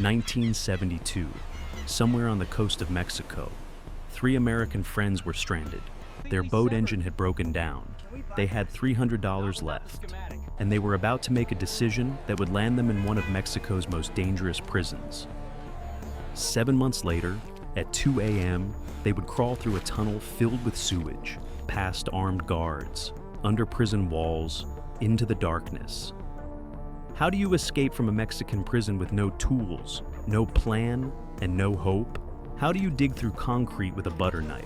1972. Somewhere on the coast of Mexico, three American friends were stranded. Their boat engine had broken down. They had $300 left, and they were about to make a decision that would land them in one of Mexico's most dangerous prisons. 7 months later, at 2 a.m., they would crawl through a tunnel filled with sewage, past armed guards, under prison walls, into the darkness. How do you escape from a Mexican prison with no tools, no plan, and no hope? How do you dig through concrete with a butter knife?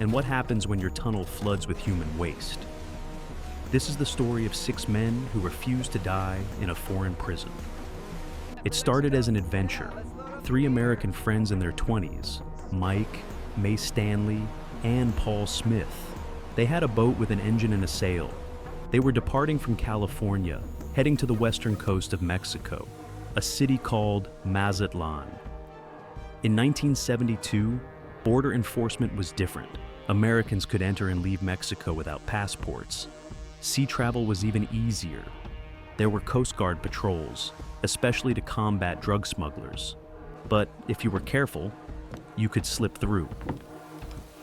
And what happens when your tunnel floods with human waste? This is the story of 6 men who refused to die in a foreign prison. It started as an adventure. 3 American friends in their 20s, Mike, May Stanley, and Paul Smith. They had a boat with an engine and a sail. They were departing from California, heading to the western coast of Mexico, a city called Mazatlan. In 1972, border enforcement was different. Americans could enter and leave Mexico without passports. Sea travel was even easier. There were Coast Guard patrols, especially to combat drug smugglers. But if you were careful, you could slip through.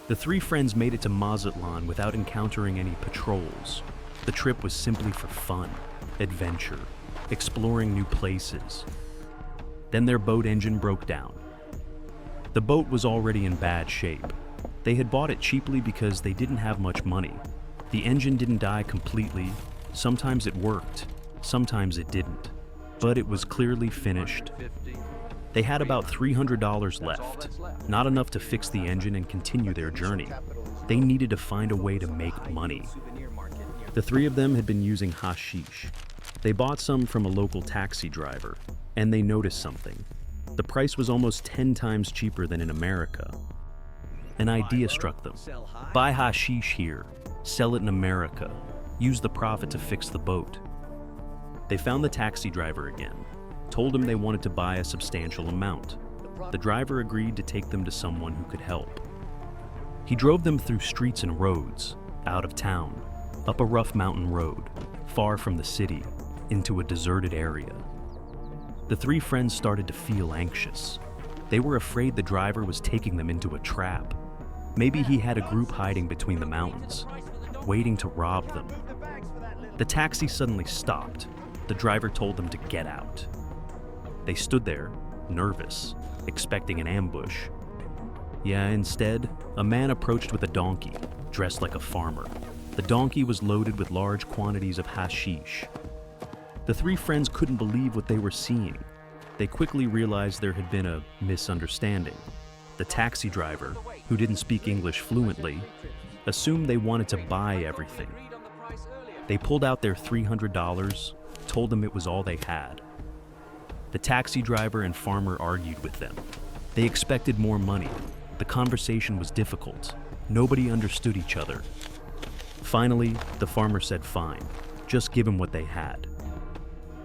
The 3 friends made it to Mazatlan without encountering any patrols. The trip was simply for fun, adventure, exploring new places. Then their boat engine broke down. The boat was already in bad shape. They had bought it cheaply because they didn't have much money. The engine didn't die completely. Sometimes it worked, sometimes it didn't. But it was clearly finished. They had about $300 left, not enough to fix the engine and continue their journey. They needed to find a way to make money. The 3 of them had been using hashish. They bought some from a local taxi driver, and they noticed something. The price was almost 10 times cheaper than in America. An idea struck them. Buy hashish here, sell it in America, use the profit to fix the boat. They found the taxi driver again, told him they wanted to buy a substantial amount. The driver agreed to take them to someone who could help. He drove them through streets and roads, out of town, up a rough mountain road, far from the city, into a deserted area. The 3 friends started to feel anxious. They were afraid the driver was taking them into a trap. Maybe he had a group hiding between the mountains, waiting to rob them. The taxi suddenly stopped. The driver told them to get out. They stood there, nervous, expecting an ambush. Instead, a man approached with a donkey, dressed like a farmer. The donkey was loaded with large quantities of hashish. The 3 friends couldn't believe what they were seeing. They quickly realized there had been a misunderstanding. The taxi driver, who didn't speak English fluently, assumed they wanted to buy everything. They pulled out their $300, told them it was all they had. The taxi driver and farmer argued with them. They expected more money. The conversation was difficult. Nobody understood each other. Finally, the farmer said fine, just give them what they had.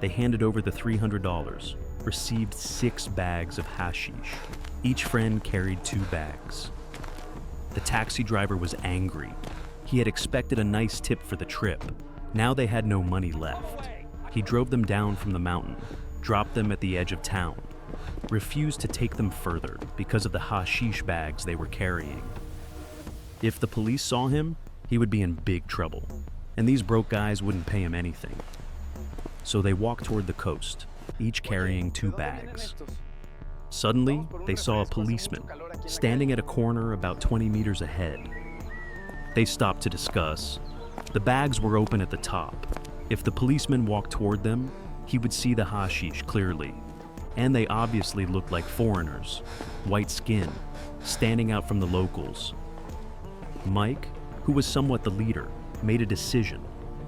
They handed over the $300, received 6 bags of hashish. Each friend carried 2 bags. The taxi driver was angry. He had expected a nice tip for the trip. Now they had no money left. He drove them down from the mountain, dropped them at the edge of town, refused to take them further because of the hashish bags they were carrying. If the police saw him, he would be in big trouble, and these broke guys wouldn't pay him anything. So they walked toward the coast, each carrying 2 bags. Suddenly, they saw a policeman standing at a corner about 20 meters ahead. They stopped to discuss. The bags were open at the top. If the policeman walked toward them, he would see the hashish clearly. And they obviously looked like foreigners, white skin, standing out from the locals. Mike, who was somewhat the leader, made a decision.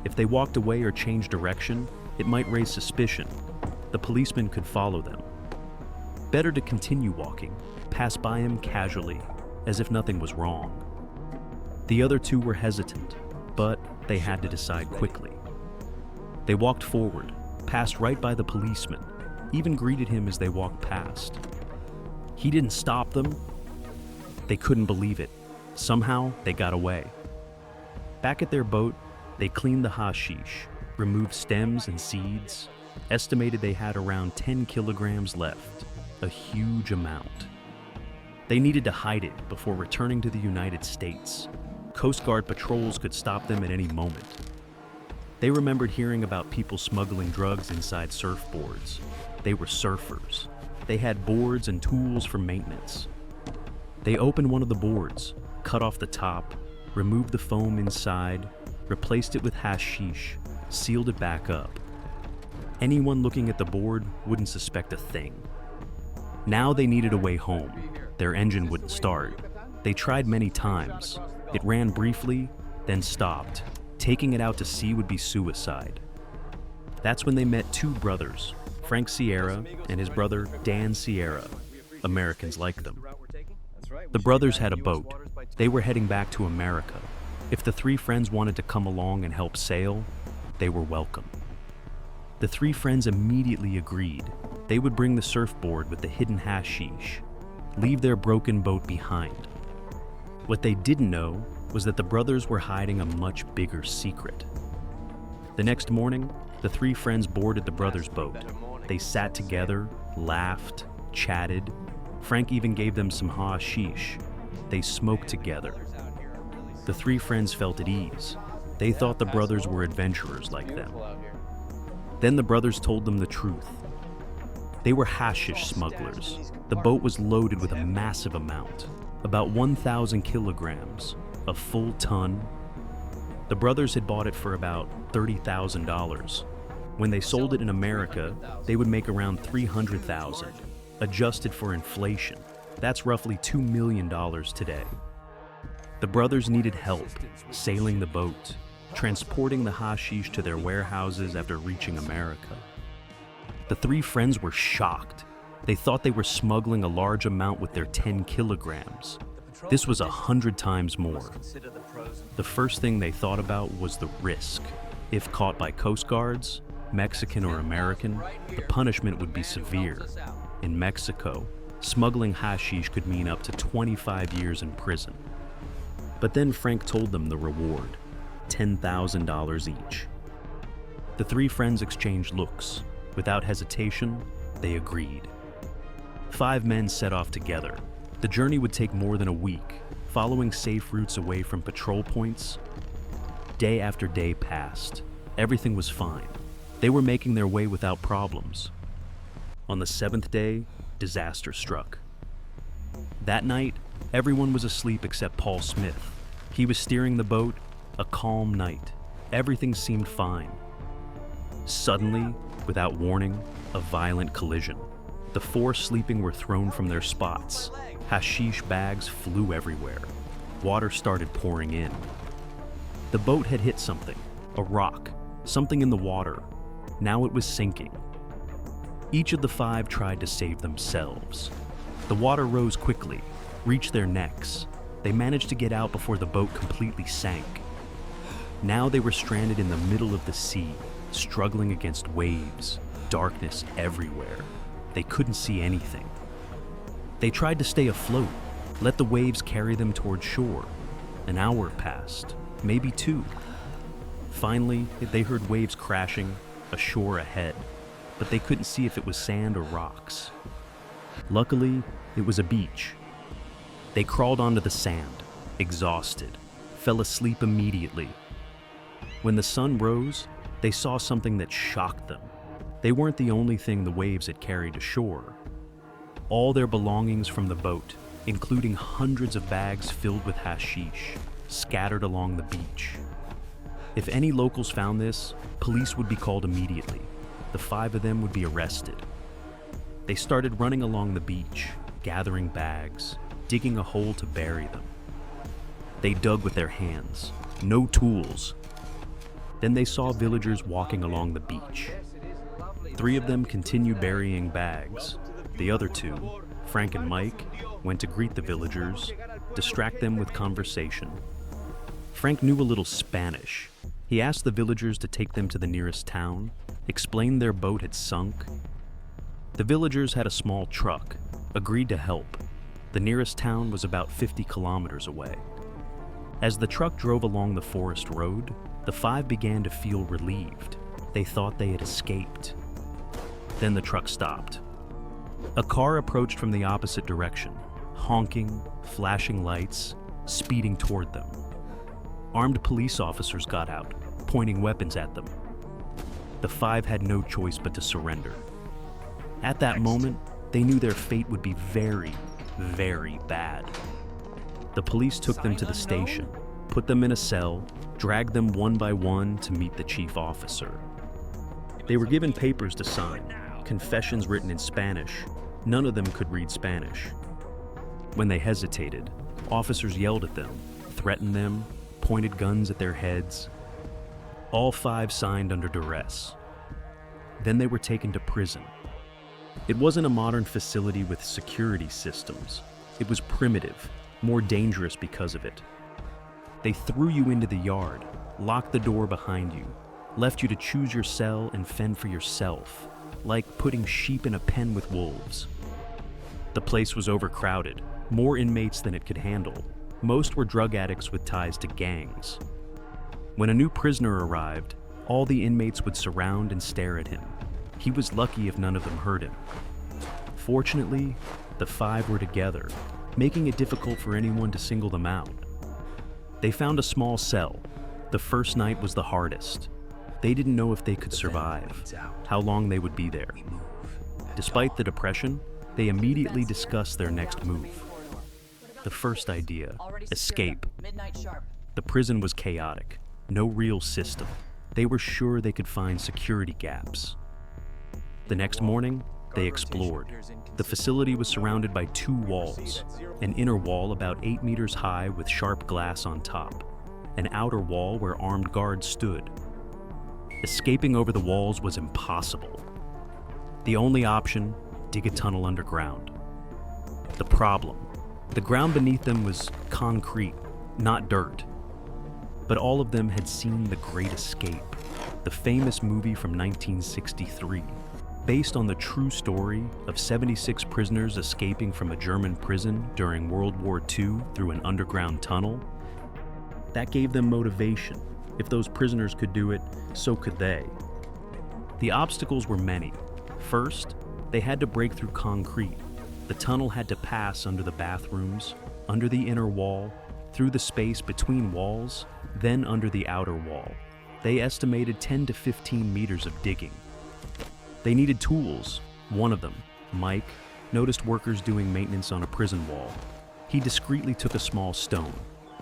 If they walked away or changed direction, it might raise suspicion. The policeman could follow them. Better to continue walking, pass by him casually, as if nothing was wrong. The other 2 were hesitant, but they had to decide quickly. They walked forward, passed right by the policeman, even greeted him as they walked past. He didn't stop them. They couldn't believe it. Somehow, they got away. Back at their boat, they cleaned the hashish, removed stems and seeds, estimated they had around 10 kilograms left. a huge amount. They needed to hide it before returning to the United States. Coast Guard patrols could stop them at any moment. They remembered hearing about people smuggling drugs inside surfboards. They were surfers. They had boards and tools for maintenance. They opened one of the boards, cut off the top, removed the foam inside, replaced it with hashish, sealed it back up. Anyone looking at the board wouldn't suspect a thing. Now they needed a way home. Their engine wouldn't start. They tried many times. It ran briefly, then stopped. Taking it out to sea would be suicide. That's when they met two brothers, Frank Sierra and his brother Dan Sierra. Americans liked them. The brothers had a boat. They were heading back to America. If the three friends wanted to come along and help sail, they were welcome. The three friends immediately agreed. They would bring the surfboard with the hidden hashish, leave their broken boat behind. What they didn't know was that the brothers were hiding a much bigger secret. The next morning, the three friends boarded the brothers' boat. They sat together, laughed, chatted. Frank even gave them some hashish. They smoked together. The three friends felt at ease. They thought the brothers were adventurers like them. Then the brothers told them the truth. They were hashish smugglers. The boat was loaded with a massive amount, about 1,000 kilograms, a full ton. The brothers had bought it for about $30,000. When they sold it in America, they would make around $300,000, adjusted for inflation. That's roughly $2 million today. The brothers needed help sailing the boat, transporting the hashish to their warehouses after reaching America. The three friends were shocked. They thought they were smuggling a large amount with their 10 kilograms. This was 100 times more. The first thing they thought about was the risk. If caught by Coast Guards, Mexican or American, the punishment would be severe. In Mexico, smuggling hashish could mean up to 25 years in prison. But then Frank told them the reward, $10,000 each. The three friends exchanged looks. Without hesitation, they agreed. 5 men set off together. The journey would take more than a week, following safe routes away from patrol points. Day after day passed. Everything was fine. They were making their way without problems. On the 7th day, disaster struck. That night, everyone was asleep except Paul Smith. He was steering the boat, a calm night. Everything seemed fine. Suddenly, without warning, a violent collision. The 4 sleeping were thrown from their spots. Hashish bags flew everywhere. Water started pouring in. The boat had hit something, a rock, something in the water. Now it was sinking. Each of the 5 tried to save themselves. The water rose quickly, reached their necks. They managed to get out before the boat completely sank. Now they were stranded in the middle of the sea, struggling against waves, darkness everywhere. They couldn't see anything. They tried to stay afloat, let the waves carry them toward shore. An hour passed, maybe 2. Finally, they heard waves crashing, ashore ahead, but they couldn't see if it was sand or rocks. Luckily, it was a beach. They crawled onto the sand, exhausted, fell asleep immediately. When the sun rose, they saw something that shocked them. They weren't the only thing the waves had carried to shore. All their belongings from the boat, including hundreds of bags filled with hashish, scattered along the beach. If any locals found this, police would be called immediately. The 5 of them would be arrested. They started running along the beach, gathering bags, digging a hole to bury them. They dug with their hands, no tools. Then they saw villagers walking along the beach. 3 of them continued burying bags. The other 2, Frank and Mike, went to greet the villagers, distract them with conversation. Frank knew a little Spanish. He asked the villagers to take them to the nearest town, explained their boat had sunk. The villagers had a small truck, agreed to help. The nearest town was about 50 kilometers away. As the truck drove along the forest road, the 5 began to feel relieved. They thought they had escaped. Then the truck stopped. A car approached from the opposite direction, honking, flashing lights, speeding toward them. Armed police officers got out, pointing weapons at them. The five had no choice but to surrender. At that moment, they knew their fate would be very, very bad. The police took them to the station, put them in a cell, dragged them one by one to meet the chief officer. They were given papers to sign, confessions written in Spanish. None of them could read Spanish. When they hesitated, officers yelled at them, threatened them, pointed guns at their heads. All five signed under duress. Then they were taken to prison. It wasn't a modern facility with security systems. It was primitive, more dangerous because of it. They threw you into the yard, locked the door behind you, left you to choose your cell and fend for yourself, like putting sheep in a pen with wolves. The place was overcrowded, more inmates than it could handle. Most were drug addicts with ties to gangs. When a new prisoner arrived, all the inmates would surround and stare at him. He was lucky if none of them hurt him. Fortunately, the five were together, making it difficult for anyone to single them out. They found a small cell. The first night was the hardest. They didn't know if they could survive, how long they would be there. Despite the depression, they immediately discussed their next move. The first idea, escape. The prison was chaotic, no real system. They were sure they could find security gaps. The next morning, they explored. The facility was surrounded by two walls, an inner wall about 8 meters high with sharp glass on top, an outer wall where armed guards stood. Escaping over the walls was impossible. The only option, dig a tunnel underground. The problem, the ground beneath them was concrete, not dirt. But all of them had seen The Great Escape, the famous movie from 1963, based on the true story of 76 prisoners escaping from a German prison during World War II through an underground tunnel. That gave them motivation. If those prisoners could do it, so could they. The obstacles were many. First, they had to break through concrete. The tunnel had to pass under the bathrooms, under the inner wall, through the space between walls, then under the outer wall. They estimated 10 to 15 meters of digging. They needed tools. One of them, Mike, noticed workers doing maintenance on a prison wall. He discreetly took a small stone.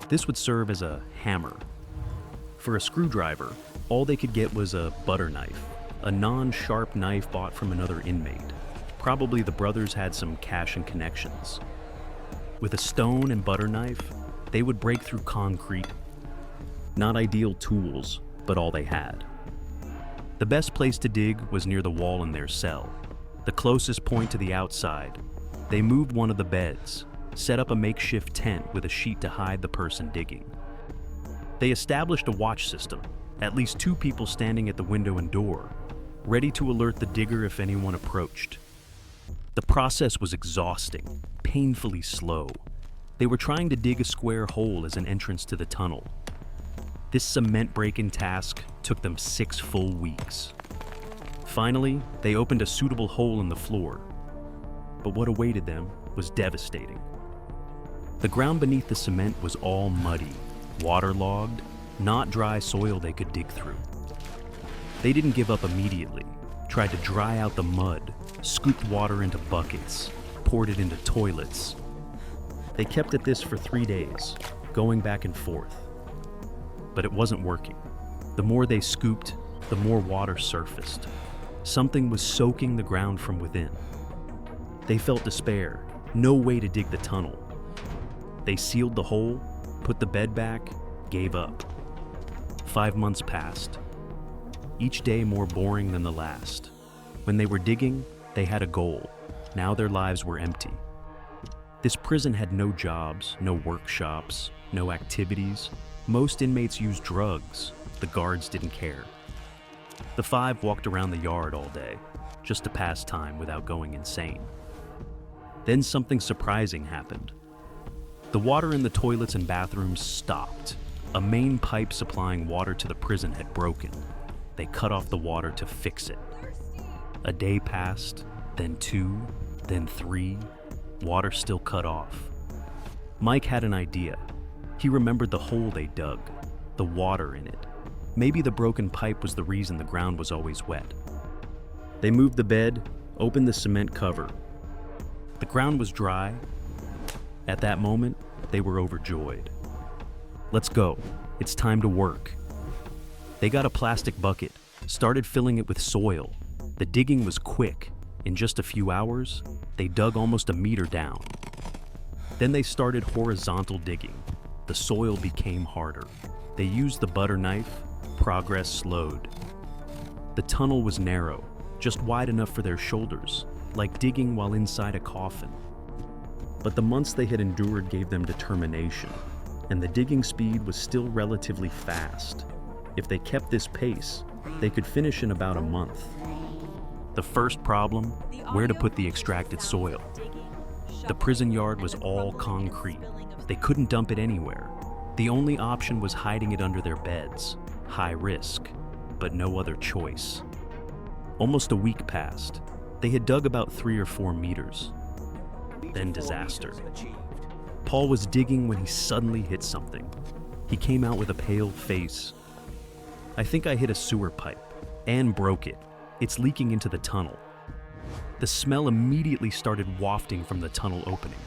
This would serve as a hammer. For a screwdriver, all they could get was a butter knife, a non-sharp knife bought from another inmate. Probably the brothers had some cash and connections. With a stone and butter knife, they would break through concrete. Not ideal tools, but all they had. The best place to dig was near the wall in their cell, the closest point to the outside. They moved one of the beds, set up a makeshift tent with a sheet to hide the person digging. They established a watch system, at least 2 people standing at the window and door, ready to alert the digger if anyone approached. The process was exhausting, painfully slow. They were trying to dig a square hole as an entrance to the tunnel. This cement break-in task took them 6 full weeks. Finally, they opened a suitable hole in the floor. But what awaited them was devastating. The ground beneath the cement was all muddy, waterlogged, not dry soil they could dig through. They didn't give up immediately, tried to dry out the mud, scooped water into buckets, poured it into toilets. They kept at this for 3 days, going back and forth. But it wasn't working. The more they scooped, the more water surfaced. Something was soaking the ground from within. They felt despair, no way to dig the tunnel. They sealed the hole, put the bed back, gave up. 5 months passed, each day more boring than the last. When they were digging, they had a goal. Now their lives were empty. This prison had no jobs, no workshops, no activities. Most inmates used drugs. The guards didn't care. The 5 walked around the yard all day, just to pass time without going insane. Then something surprising happened. The water in the toilets and bathrooms stopped. A main pipe supplying water to the prison had broken. They cut off the water to fix it. A day passed, then 2, then 3, water still cut off. Mike had an idea. He remembered the hole they dug, the water in it. Maybe the broken pipe was the reason the ground was always wet. They moved the bed, opened the cement cover. The ground was dry. At that moment, they were overjoyed. Let's go. It's time to work. They got a plastic bucket, started filling it with soil. The digging was quick. In just a few hours, they dug almost 1 meter down. Then they started horizontal digging. The soil became harder. They used the butter knife. Progress slowed. The tunnel was narrow, just wide enough for their shoulders, like digging while inside a coffin. But the months they had endured gave them determination, and the digging speed was still relatively fast. If they kept this pace, they could finish in about a month. The first problem, where to put the extracted soil. The prison yard was all concrete. They couldn't dump it anywhere. The only option was hiding it under their beds. High risk, but no other choice. Almost a week passed. They had dug about 3 or 4 meters. Then disaster. Paul was digging when he suddenly hit something. He came out with a pale face. I think I hit a sewer pipe and broke it. It's leaking into the tunnel. The smell immediately started wafting from the tunnel opening.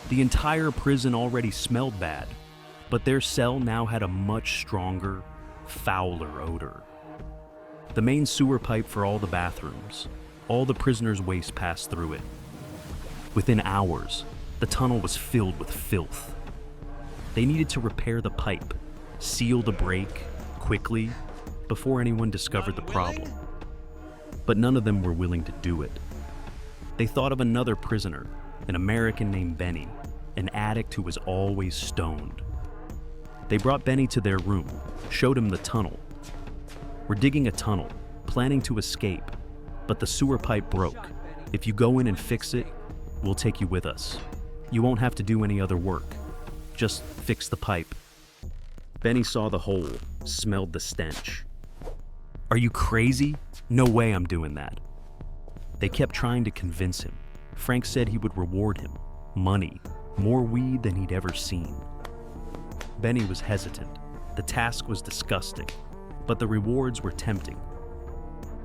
The entire prison already smelled bad, but their cell now had a much stronger, fouler odor. The main sewer pipe for all the bathrooms. All the prisoners' waste passed through it. Within hours, the tunnel was filled with filth. They needed to repair the pipe, seal the break, quickly, before anyone discovered the problem. But none of them were willing to do it. They thought of another prisoner, an American named Benny, an addict who was always stoned. They brought Benny to their room, showed him the tunnel. We're digging a tunnel, planning to escape, but the sewer pipe broke. If you go in and fix it, we'll take you with us. You won't have to do any other work. Just fix the pipe. Benny saw the hole, smelled the stench. Are you crazy? No way I'm doing that. They kept trying to convince him. Frank said he would reward him. Money, more weed than he'd ever seen. Benny was hesitant. The task was disgusting, but the rewards were tempting.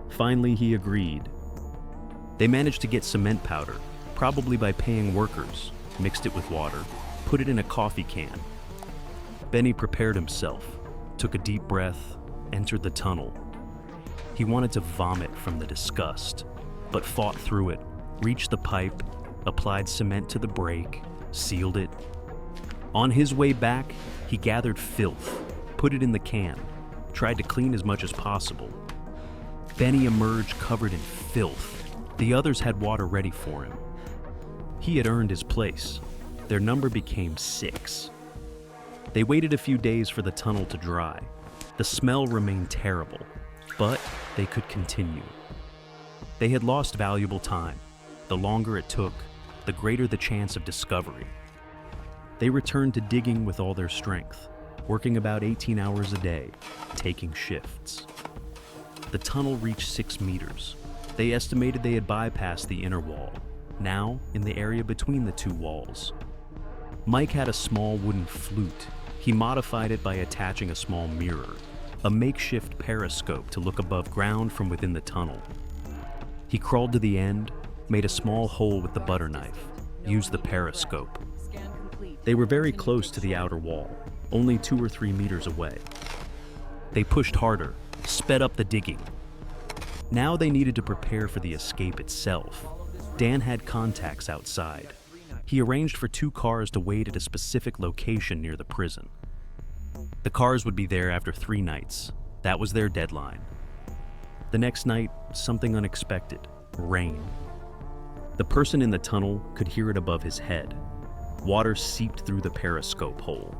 Finally, he agreed. They managed to get cement powder, probably by paying workers, mixed it with water, put it in a coffee can. Benny prepared himself, took a deep breath, entered the tunnel. He wanted to vomit from the disgust, but fought through it, reached the pipe, applied cement to the break, sealed it. On his way back, he gathered filth, put it in the can, tried to clean as much as possible. Benny emerged covered in filth. The others had water ready for him. He had earned his place. Their number became 6. They waited a few days for the tunnel to dry. The smell remained terrible, but they could continue. They had lost valuable time. The longer it took, the greater the chance of discovery. They returned to digging with all their strength, working about 18 hours a day, taking shifts. The tunnel reached 6 meters. They estimated they had bypassed the inner wall, now in the area between the 2 walls. Mike had a small wooden flute. He modified it by attaching a small mirror, a makeshift periscope to look above ground from within the tunnel. He crawled to the end, made a small hole with the butter knife, used the periscope. They were very close to the outer wall, only 2 or 3 meters away. They pushed harder, sped up the digging. Now they needed to prepare for the escape itself. Dan had contacts outside. He arranged for 2 cars to wait at a specific location near the prison. The cars would be there after 3 nights. That was their deadline. The next night, something unexpected: rain. The person in the tunnel could hear it above his head. Water seeped through the periscope hole.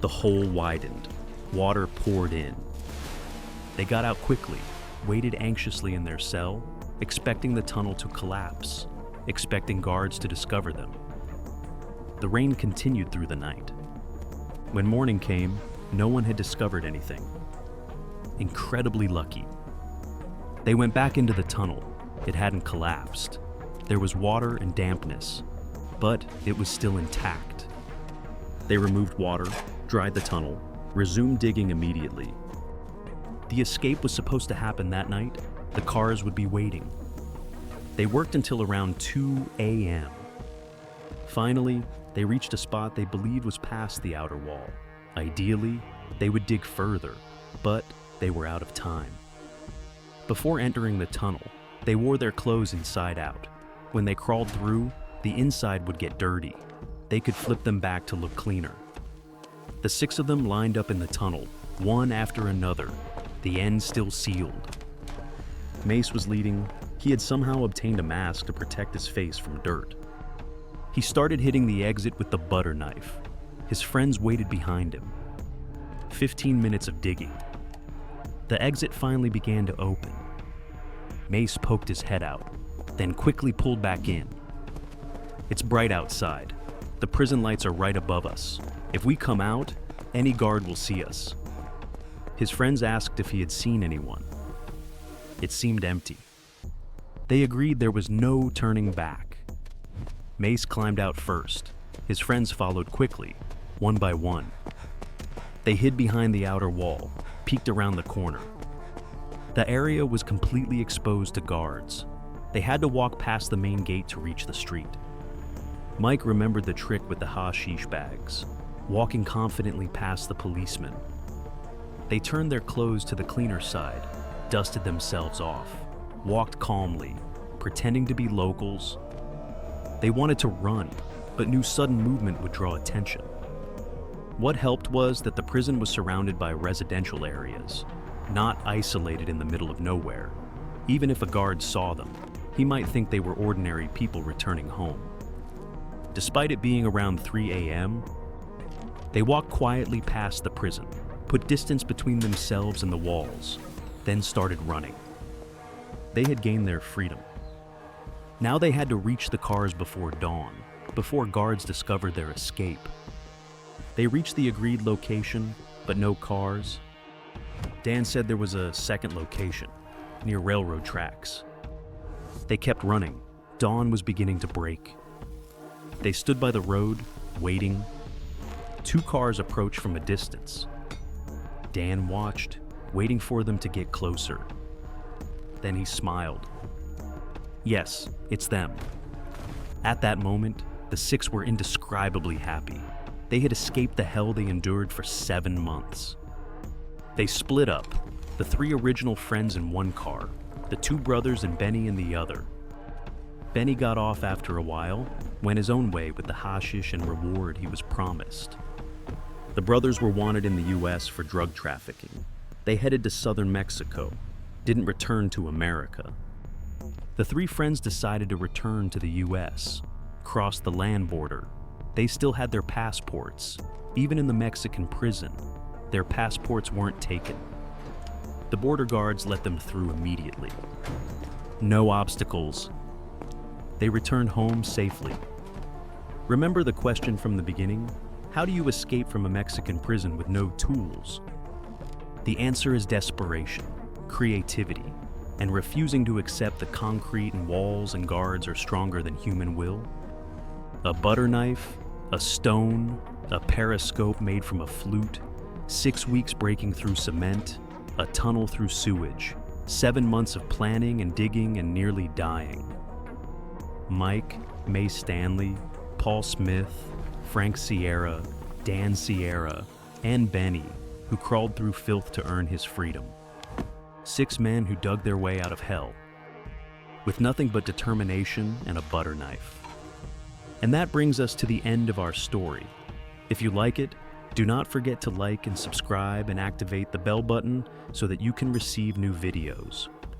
The hole widened. Water poured in. They got out quickly, waited anxiously in their cell, expecting the tunnel to collapse, expecting guards to discover them. The rain continued through the night. When morning came, no one had discovered anything. Incredibly lucky. They went back into the tunnel. It hadn't collapsed. There was water and dampness, but it was still intact. They removed water, dried the tunnel, resumed digging immediately. The escape was supposed to happen that night. The cars would be waiting. They worked until around 2 a.m. Finally, they reached a spot they believed was past the outer wall. Ideally, they would dig further, but they were out of time. Before entering the tunnel, they wore their clothes inside out. When they crawled through, the inside would get dirty. They could flip them back to look cleaner. The 6 of them lined up in the tunnel, one after another, the end still sealed. Mace was leading. He had somehow obtained a mask to protect his face from dirt. He started hitting the exit with the butter knife. His friends waited behind him. 15 minutes of digging. The exit finally began to open. Mace poked his head out, then quickly pulled back in. It's bright outside. The prison lights are right above us. If we come out, any guard will see us. His friends asked if he had seen anyone. It seemed empty. They agreed there was no turning back. Mace climbed out first. His friends followed quickly, one by one. They hid behind the outer wall, peeked around the corner. The area was completely exposed to guards. They had to walk past the main gate to reach the street. Mike remembered the trick with the hashish bags, walking confidently past the policemen. They turned their clothes to the cleaner side, dusted themselves off, walked calmly, pretending to be locals. They wanted to run, but knew sudden movement would draw attention. What helped was that the prison was surrounded by residential areas, not isolated in the middle of nowhere. Even if a guard saw them, he might think they were ordinary people returning home. Despite it being around 3 a.m., they walked quietly past the prison, put distance between themselves and the walls, then started running. They had gained their freedom. Now they had to reach the cars before dawn, before guards discovered their escape. They reached the agreed location, but no cars. Dan said there was a second location, near railroad tracks. They kept running. Dawn was beginning to break. They stood by the road, waiting. 2 cars approached from a distance. Dan watched, waiting for them to get closer. Then he smiled. Yes, it's them. At that moment, the 6 were indescribably happy. They had escaped the hell they endured for 7 months. They split up, the 3 original friends in one car, the 2 brothers and Benny in the other. Benny got off after a while, went his own way with the hashish and reward he was promised. The brothers were wanted in the US for drug trafficking. They headed to southern Mexico, didn't return to America. The 3 friends decided to return to the US, cross the land border. They still had their passports. Even in the Mexican prison, their passports weren't taken. The border guards let them through immediately. No obstacles. They returned home safely. Remember the question from the beginning? How do you escape from a Mexican prison with no tools? The answer is desperation, creativity, and refusing to accept the concrete and walls and guards are stronger than human will. A butter knife, a stone, a periscope made from a flute, 6 weeks breaking through cement, a tunnel through sewage, 7 months of planning and digging and nearly dying. Mike, May Stanley, Paul Smith, Frank Sierra, Dan Sierra, and Benny, who crawled through filth to earn his freedom. 6 men who dug their way out of hell, with nothing but determination and a butter knife. And that brings us to the end of our story. If you like it, do not forget to like and subscribe and activate the bell button so that you can receive new videos.